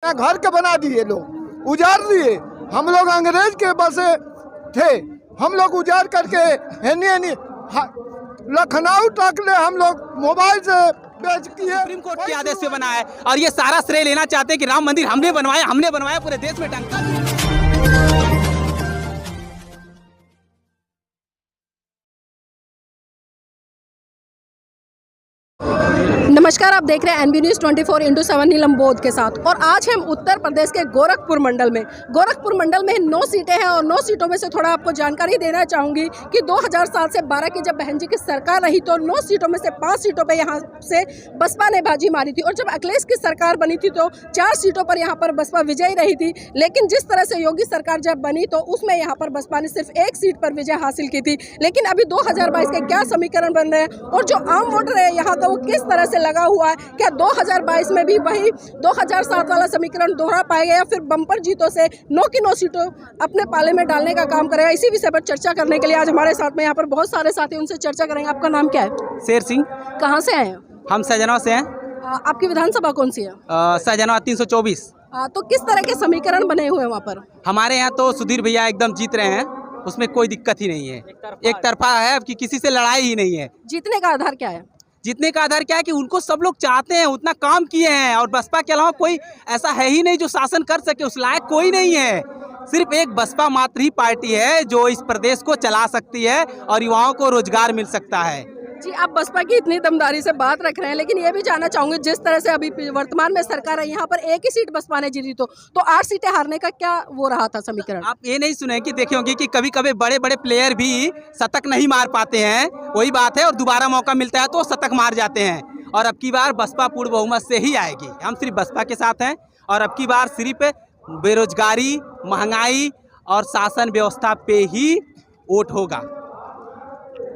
अपना घर के बना दिए, लोग उजाड़ दिए। हम लोग अंग्रेज के बसे थे, हम लोग उजाड़ करके लखनऊ तक ले हम लोग मोबाइल से बेच किए। सुप्रीम कोर्ट के आदेश से बना है और ये सारा श्रेय लेना चाहते हैं कि राम मंदिर हमने बनवाया पूरे देश में टंका। नमस्कार, आप देख रहे हैं NB News 24/7 नीलम बोध के साथ। और आज हम उत्तर प्रदेश के गोरखपुर मंडल में 9 सीटें हैं और 9 सीटों में से थोड़ा आपको जानकारी देना चाहूँगी कि 2007 से 12 की जब बहन जी की सरकार रही तो 9 सीटों में से 5 सीटों पे यहाँ से बसपा ने बाजी मारी थी, और जब अखिलेश की सरकार बनी थी तो 4 सीटों पर यहाँ पर बसपा विजयी रही थी। लेकिन जिस तरह से योगी सरकार जब बनी तो उसमें यहाँ पर बसपा ने सिर्फ 1 सीट पर विजय हासिल की थी। लेकिन अभी 2022 के क्या समीकरण बन रहे हैं और जो आम वोटर है यहाँ का वो किस तरह से लगा हुआ है, क्या 2022 में भी वही 2007 वाला समीकरण दोहरा पाएगा या फिर बम्पर जीतों से 9 की 9 सीटों अपने पाले में डालने का काम करेगा। इसी विषय पर चर्चा करने के लिए आज हमारे साथ में यहाँ पर बहुत सारे साथी, उनसे चर्चा करेंगे। आपका नाम क्या है? शेर सिंह। कहाँ से आए हैं? हम सहजनवा से हैं। आपकी विधानसभा कौन सी है? सहजनवा 324। तो किस तरह के समीकरण बने हुए हैं वहाँ पर? हमारे यहाँ तो सुधीर भैया एकदम जीत रहे हैं, उसमें कोई दिक्कत ही नहीं है। एक तरफा है कि किसी से लड़ाई ही नहीं है। जीतने का आधार क्या है? जीतने का आधार क्या है कि उनको सब लोग चाहते हैं, उतना काम किए हैं, और बसपा के अलावा कोई ऐसा है ही नहीं जो शासन कर सके, उस लायक कोई नहीं है। सिर्फ एक बसपा मात्र ही पार्टी है जो इस प्रदेश को चला सकती है और युवाओं को रोजगार मिल सकता है। जी, आप बसपा की इतनी दमदारी से बात रख रहे हैं, लेकिन ये भी जानना चाहूंगे जिस तरह से अभी वर्तमान में सरकार है यहाँ पर 1 ही सीट बसपा ने जीती तो 8 सीटें हारने का क्या वो रहा था समीकरण? आप ये नहीं सुने कि देखे होंगे कि कभी कभी बड़े बड़े प्लेयर भी शतक नहीं मार पाते हैं, वही बात है, और दोबारा मौका मिलता है तो शतक मार जाते हैं। और अब की बार बसपा पूर्ण बहुमत से ही आएगी। हम सिर्फ बसपा के साथ हैं और अब की बार सिर्फ बेरोजगारी, महंगाई और शासन व्यवस्था पे ही वोट होगा।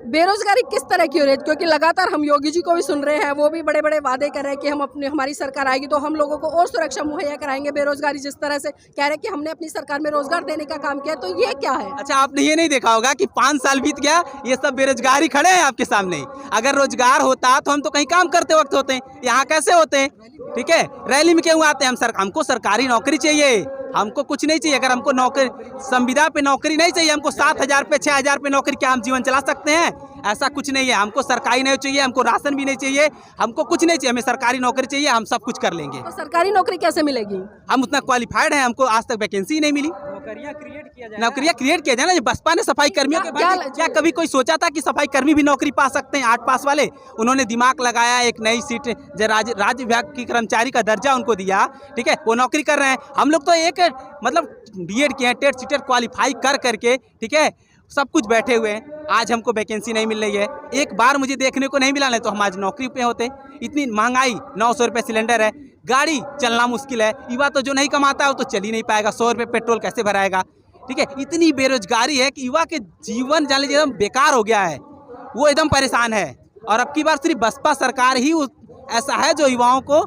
बेरोजगारी किस तरह की हो रही है? क्योंकि लगातार हम योगी जी को भी सुन रहे हैं, वो भी बड़े बड़े वादे कर रहे हैं कि हम हमारी सरकार आएगी तो हम लोगों को और सुरक्षा मुहैया कराएंगे। बेरोजगारी जिस तरह से कह रहे हैं कि हमने अपनी सरकार में रोजगार देने का काम किया, तो ये क्या है? अच्छा, आपने ये नहीं देखा होगा कि 5 साल बीत गया, ये सब बेरोजगारी खड़े हैं आपके सामने। अगर रोजगार होता तो हम तो कहीं काम करते वक्त होते हैं, यहाँ कैसे होते हैं? ठीक है, रैली में क्यों आते हैं? हमको सरकारी नौकरी चाहिए, हमको कुछ नहीं चाहिए। अगर हमको नौकरी, संविदा पे नौकरी नहीं चाहिए, हमको 7,000 पे 6,000 पे नौकरी, क्या हम जीवन चला सकते हैं? ऐसा कुछ नहीं है। हमको सरकारी नहीं चाहिए, हमको राशन भी नहीं चाहिए, हमको कुछ नहीं चाहिए, हमें सरकारी नौकरी चाहिए, हम सब कुछ कर लेंगे। तो सरकारी नौकरी कैसे मिलेगी? हम उतना क्वालिफाइड हैं, हमको आज तक वैकेंसी ही नहीं मिली। नौकरियां क्रिएट किया जाए ना। बसपा ने सफाई कर्मियों के बारे में क्या कभी कोई सोचा था कि सफाई कर्मी भी नौकरी पा सकते हैं? 8 पास वाले, उन्होंने दिमाग लगाया, एक नई सीट राज्य विभाग की कर्मचारी का दर्जा उनको दिया, ठीक है, वो नौकरी कर रहे हैं। हम लोग तो एक मतलब B.Ed किए हैं, टेट सीटेट क्वालिफाई कर करके, ठीक है, सब कुछ बैठे हुए हैं। आज हमको वैकेंसी नहीं मिल रही है, एक बार मुझे देखने को नहीं मिला, नहीं तो हम आज नौकरी पे होते। इतनी महंगाई, 900 रुपये सिलेंडर है, गाड़ी चलना मुश्किल है। युवा तो जो नहीं कमाता है वो तो चल ही नहीं पाएगा, 100 रुपये पेट्रोल कैसे भराएगा? ठीक है, इतनी बेरोजगारी है कि युवा के जीवन जान लीजिए एकदम बेकार हो गया है, वो एकदम परेशान है। और अब की बार सिर्फ बसपा सरकार ही ऐसा है जो युवाओं को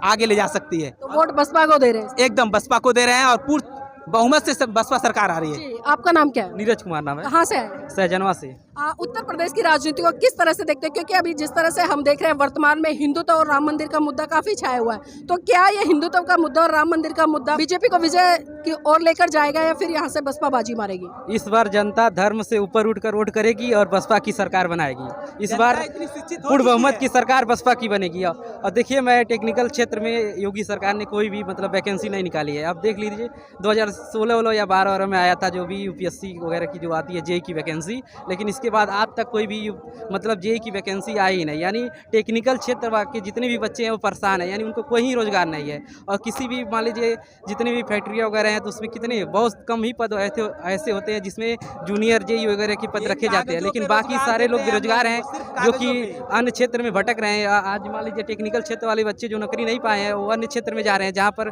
आगे ले जा सकती है। तो वोट बसपा को दे रहे हैं? एकदम बसपा को दे रहे हैं और पूर्ण बहुमत से बसपा सरकार आ रही है। आपका नाम क्या है? नीरज कुमार नाम है। कहाँ से आए? सहजनवा से। उत्तर प्रदेश की राजनीति को किस तरह से देखते हैं? क्योंकि अभी जिस तरह से हम देख रहे हैं वर्तमान में हिंदुत्व और राम मंदिर का मुद्दा काफी छाया हुआ है, तो क्या ये हिंदुत्व का मुद्दा और राम मंदिर का मुद्दा बीजेपी को विजय की ओर लेकर जाएगा या फिर यहाँ से बसपा बाजी मारेगी? इस बार जनता धर्म से ऊपर उठकर वोट करेगी और बसपा की सरकार बनाएगी। इस बार पूर्ण बहुमत की सरकार बसपा की बनेगी। और देखिए, मैं टेक्निकल क्षेत्र में योगी सरकार ने कोई भी मतलब वैकेंसी नहीं निकाली है। आप देख लीजिए, 2016 या 12 में आया था जो भी UPSC वगैरह की जो आती है JEE की वैकेंसी, लेकिन इसके बाद आज तक कोई भी मतलब JEE की वैकेंसी आई ही नहीं। यानी टेक्निकल क्षेत्र के जितने भी बच्चे हैं वो परेशान है, यानी उनको कोई ही रोजगार नहीं है। और किसी भी मान लीजिए जितनी भी फैक्ट्रियाँ वगैरह हैं तो उसमें कितने बहुत कम ही पद ऐसे होते हैं जिसमें जूनियर JEE वगैरह के पद रखे जाते हैं, लेकिन बाकी सारे लोग बेरोजगार हैं जो कि अन्य क्षेत्र में भटक रहे हैं। आज मान लीजिए टेक्निकल क्षेत्र वाले बच्चे जो नौकरी नहीं पाए हैं वो अन्य क्षेत्र में जा रहे हैं जहाँ पर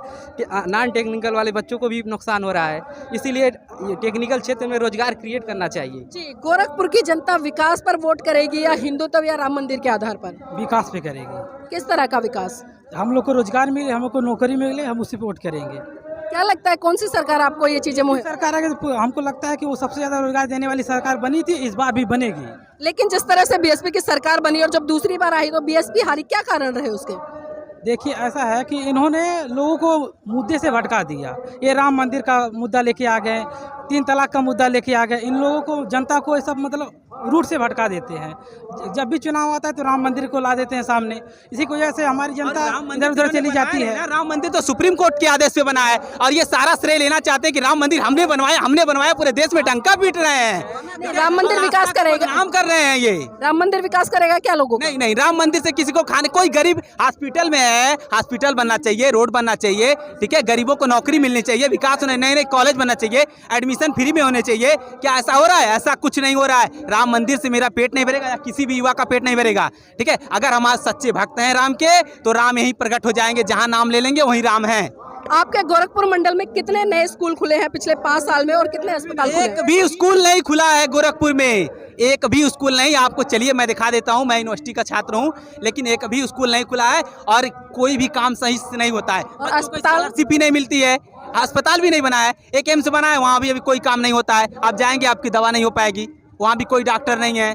नॉन टेक्निकल वाले बच्चों को भी नुकसान हो रहा है। इसीलिए टेक्निकल क्षेत्र में रोजगार क्रिएट करना चाहिए। जी, गोरखपुर की जनता विकास पर वोट करेगी या हिंदुत्व या राम मंदिर के आधार पर? विकास पे करेगी। किस तरह का विकास? हम लोग को रोजगार मिले, हम लोग को नौकरी मिले, हम उसी पे वोट करेंगे। क्या लगता है कौन सी सरकार आपको ये चीजें सरकार है? हमको लगता है कि वो सबसे ज्यादा रोजगार देने वाली सरकार बनी थी, इस बार भी बनेगी। लेकिन जिस तरह से BSP की सरकार बनी और जब दूसरी बार आई तो BSP हारी, क्या कारण रहे उसके? देखिए ऐसा है कि इन्होंने लोगों को मुद्दे से भटका दिया। ये राम मंदिर का मुद्दा लेके आ गए, 3 तलाक का मुद्दा लेके आ गए। इन लोगों को, जनता को ये सब मतलब रूट से भटका देते हैं। जब भी चुनाव आता है तो राम मंदिर को ला देते हैं सामने। इसी की वजह से हमारी जनता इधर उधर चली जाती है। राम मंदिर तो सुप्रीम कोर्ट के आदेश पे बना है और ये सारा श्रेय लेना चाहते हैं कि राम मंदिर हमने बनवाया, पूरे देश में डंका पीट रहे हैं। राम मंदिर विकास करेगा, काम कर रहे हैं ये। राम मंदिर विकास करेगा क्या लोगों को? नहीं, राम मंदिर से किसी को खाने, कोई गरीब हॉस्पिटल में है, हॉस्पिटल बनना चाहिए, रोड बनना चाहिए, ठीक है, गरीबों को नौकरी मिलनी चाहिए, विकास होने, नए कॉलेज बनना चाहिए, एडमिशन फ्री में होने चाहिए। क्या ऐसा हो रहा है? ऐसा कुछ नहीं हो रहा है। राम मंदिर से मेरा पेट नहीं भरेगा या किसी भी युवा का पेट नहीं भरेगा, ठीक है। अगर हमारे सच्चे भक्त हैं राम के तो राम यहीं प्रकट हो जाएंगे, जहां नाम ले लेंगे वहीं राम है। आपके गोरखपुर मंडल में कितने नए स्कूल खुले हैं पिछले 5 साल में और कितने अस्पताल खुले हैं? एक भी स्कूल नहीं खुला है गोरखपुर में, एक भी स्कूल नहीं। आपको चलिए मैं दिखा देता हूँ, मैं यूनिवर्सिटी का छात्र हूँ, लेकिन एक भी स्कूल नहीं खुला है और कोई भी काम सही से नहीं होता है। और अस्पताल भी नहीं मिलती है, अस्पताल भी नहीं बना है। एक एम्स बना है, वहाँ भी अभी कोई काम नहीं होता है। आप जाएंगे आपकी दवा नहीं हो पाएगी, वहाँ भी कोई डॉक्टर नहीं है,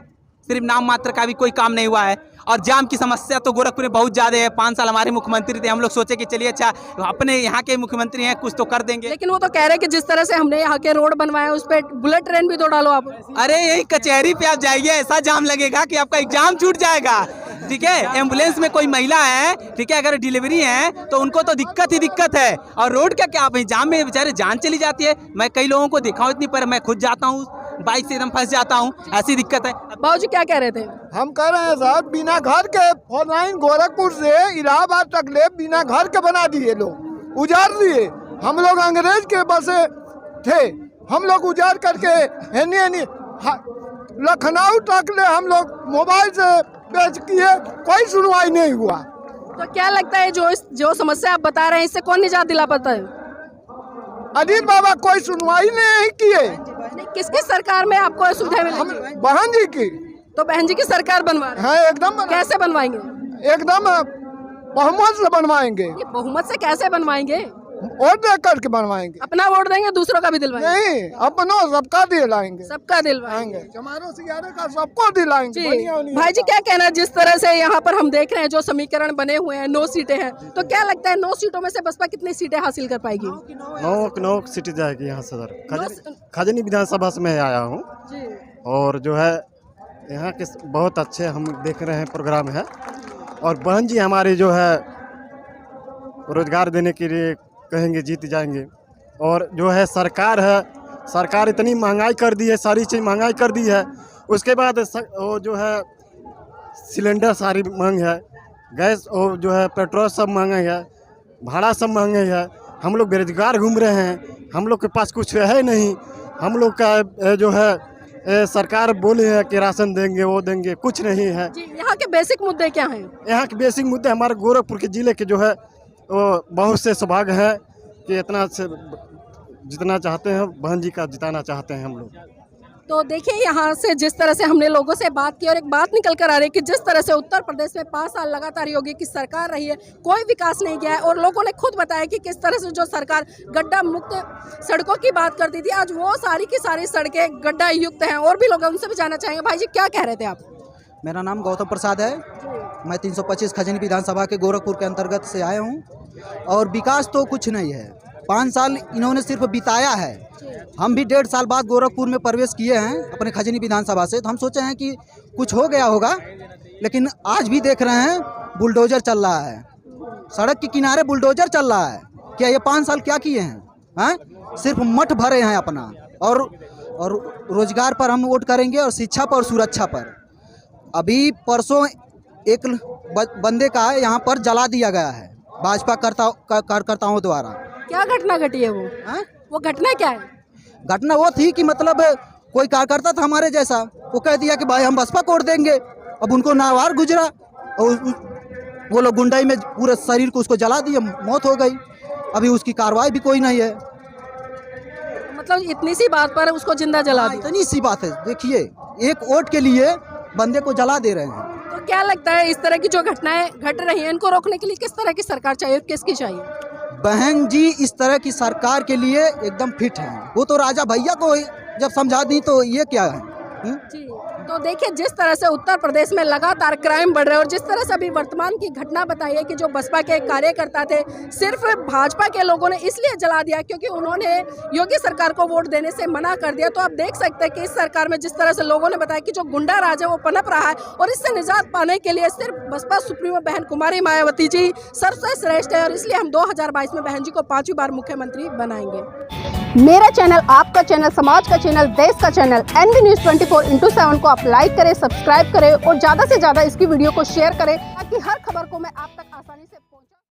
सिर्फ नाम मात्र का भी कोई काम नहीं हुआ है। और जाम की समस्या तो गोरखपुर में बहुत ज़्यादा है। 5 साल हमारे मुख्यमंत्री थे, हम लोग सोचे कि चलिए अच्छा अपने यहाँ के मुख्यमंत्री हैं, कुछ तो कर देंगे। लेकिन वो तो कह रहे हैं कि जिस तरह से हमने यहाँ के रोड बनवाए उस पर बुलेट ट्रेन भी तो डालो आप। अरे यही कचहरी पे आप जाइए, ऐसा जाम लगेगा कि आपका एग्जाम छूट जाएगा, ठीक है। एम्बुलेंस में कोई महिला है, ठीक है, अगर डिलीवरी है तो उनको तो दिक्कत ही दिक्कत है। और रोड का क्या, आप जाम में बेचारे जान चली जाती है। मैं कई लोगों को देखा हूँ, इतनी पर मैं खुद जाता हूँ, बाइक से एकदम फंस जाता हूँ, ऐसी दिक्कत है। बाबूजी क्या कह रहे थे? हम कह रहे हैं साहब, बिना घर के 4 लाइन गोरखपुर से इलाहाबाद तक ले बिना घर के बना दिए, लोग उजाड़ दिए। हम लोग अंग्रेज के बसे थे, हम लोग उजाड़ करके लखनऊ तक ले हम लोग मोबाइल से बेच किए, कोई सुनवाई नहीं हुआ। तो क्या लगता है जो समस्या आप बता रहे हैं इससे कौन निजात दिला पाता है? अजीत बाबा कोई सुनवाई नहीं किए। किसकी सरकार में आपको सुविधा मिली? बहन जी की। तो बहन जी की सरकार बनवा रहे हैं? हाँ एकदम। कैसे बनवाएंगे? एकदम बहुमत से बनवाएंगे। ये बहुमत से कैसे बनवाएंगे? वोट दे करके बनवाएंगे। अपना वोट देंगे, दूसरों का भी दिलवाएंगे? नहीं, अपनों सबका दिलाएंगे। सबका दिलवाएंगे, हमारे सियारे का सबको दिलाएंगे। भाई जी क्या कहना है, जिस तरह से यहाँ पर हम देख रहे हैं जो समीकरण बने हुए हैं, 9 सीटें हैं, तो क्या लगता है 9 सीटों में से बसपा कितनी सीटें हासिल कर पाएगी? 9 सीटें जाएगी यहाँ से सर। खजनी विधानसभा से मैं आया हूँ और जो है यहाँ के बहुत अच्छे हम देख रहे हैं प्रोग्राम है। और बहन जी हमारी जो है रोजगार देने के लिए कहेंगे जीत जाएंगे। और जो है सरकार इतनी महंगाई कर दी है, सारी चीज़ महंगाई कर दी है। उसके बाद वो जो है सिलेंडर सारी महंग है, गैस और जो है पेट्रोल सब महंगा है, भाड़ा सब महंगा है। हम लोग बेरोजगार घूम रहे हैं, हम लोग के पास कुछ है नहीं। हम लोग का जो है सरकार बोले है कि राशन देंगे, वो देंगे, कुछ नहीं है। यहाँ के बेसिक मुद्दे क्या हैं? यहाँ के बेसिक मुद्दे हमारे गोरखपुर के ज़िले के जो है वो बहुत से सौभाग्य है कि इतना से जितना चाहते हैं बहन जी का जिताना चाहते हैं हम लोग। तो देखिए यहाँ से जिस तरह से हमने लोगों से बात की और एक बात निकल कर आ रही है कि जिस तरह से उत्तर प्रदेश में 5 साल लगातार योगी की सरकार रही है, कोई विकास नहीं किया है। और लोगों ने खुद बताया कि किस तरह से जो सरकार गड्ढा मुक्त सड़कों की बात करती थी, आज वो सारी की सारी सड़कें गड्ढा युक्त हैं। और भी लोग उनसे भी जानना चाहेंगे। भाई जी क्या कह रहे थे आप? मेरा नाम गौतम प्रसाद है, मैं 325 खजनी विधानसभा के गोरखपुर के अंतर्गत से आया हूँ। और विकास तो कुछ नहीं है, 5 साल इन्होंने सिर्फ बिताया है। हम भी 1.5 साल बाद गोरखपुर में प्रवेश किए हैं अपने खजनी विधानसभा से, तो हम सोचे हैं कि कुछ हो गया होगा, लेकिन आज भी देख रहे हैं बुलडोजर चल रहा है, सड़क के किनारे बुलडोजर चल रहा है। क्या ये 5 साल क्या किए हैं? सिर्फ मठ भरे हैं अपना। और रोजगार पर हम वोट करेंगे और शिक्षा पर और सुरक्षा पर। अभी परसों एक बंदे का यहाँ पर जला दिया गया है भाजपा कार्यकर्ताओं द्वारा। क्या घटना घटी है वो? वो घटना क्या है? घटना वो थी कि मतलब कोई कार्यकर्ता था हमारे जैसा, वो कह दिया कि भाई हम बसपा को वोट देंगे। अब उनको नावार गुजरा और वो लोग गुंडाई में पूरे शरीर को उसको जला दिया, मौत हो गई। अभी उसकी कार्रवाई भी कोई नहीं है। मतलब इतनी सी बात पर उसको जिंदा जला दिया? इतनी सी बात है। देखिए, एक वोट के लिए बंदे को जला दे रहे हैं। तो क्या लगता है इस तरह की जो घटनाएं घट रही हैं, इनको रोकने के लिए किस तरह की सरकार चाहिए, किसकी चाहिए? बहन जी इस तरह की सरकार के लिए एकदम फिट है। वो तो राजा भैया को जब समझा दी तो ये क्या है? जी। तो देखिए जिस तरह से उत्तर प्रदेश में लगातार क्राइम बढ़ रहे हैं और जिस तरह से अभी वर्तमान की घटना बताई है कि जो बसपा के कार्यकर्ता थे सिर्फ भाजपा के लोगों ने इसलिए जला दिया क्योंकि उन्होंने योगी सरकार को वोट देने से मना कर दिया। तो आप देख सकते हैं कि इस सरकार में जिस तरह से लोगों ने बताया कि जो गुंडा राज है वो पनप रहा है और इससे निजात पाने के लिए सिर्फ बसपा सुप्रीमो बहन कुमारी मायावती जी सबसे श्रेष्ठ है और इसलिए हम 2022 में बहन जी को 5वीं बार मुख्यमंत्री बनाएंगे। मेरा चैनल, आपका चैनल, समाज का चैनल, देश का चैनल NB News 24/7 को आप लाइक करें, सब्सक्राइब करें और ज़्यादा से ज़्यादा इसकी वीडियो को शेयर करें ताकि हर खबर को मैं आप तक आसानी से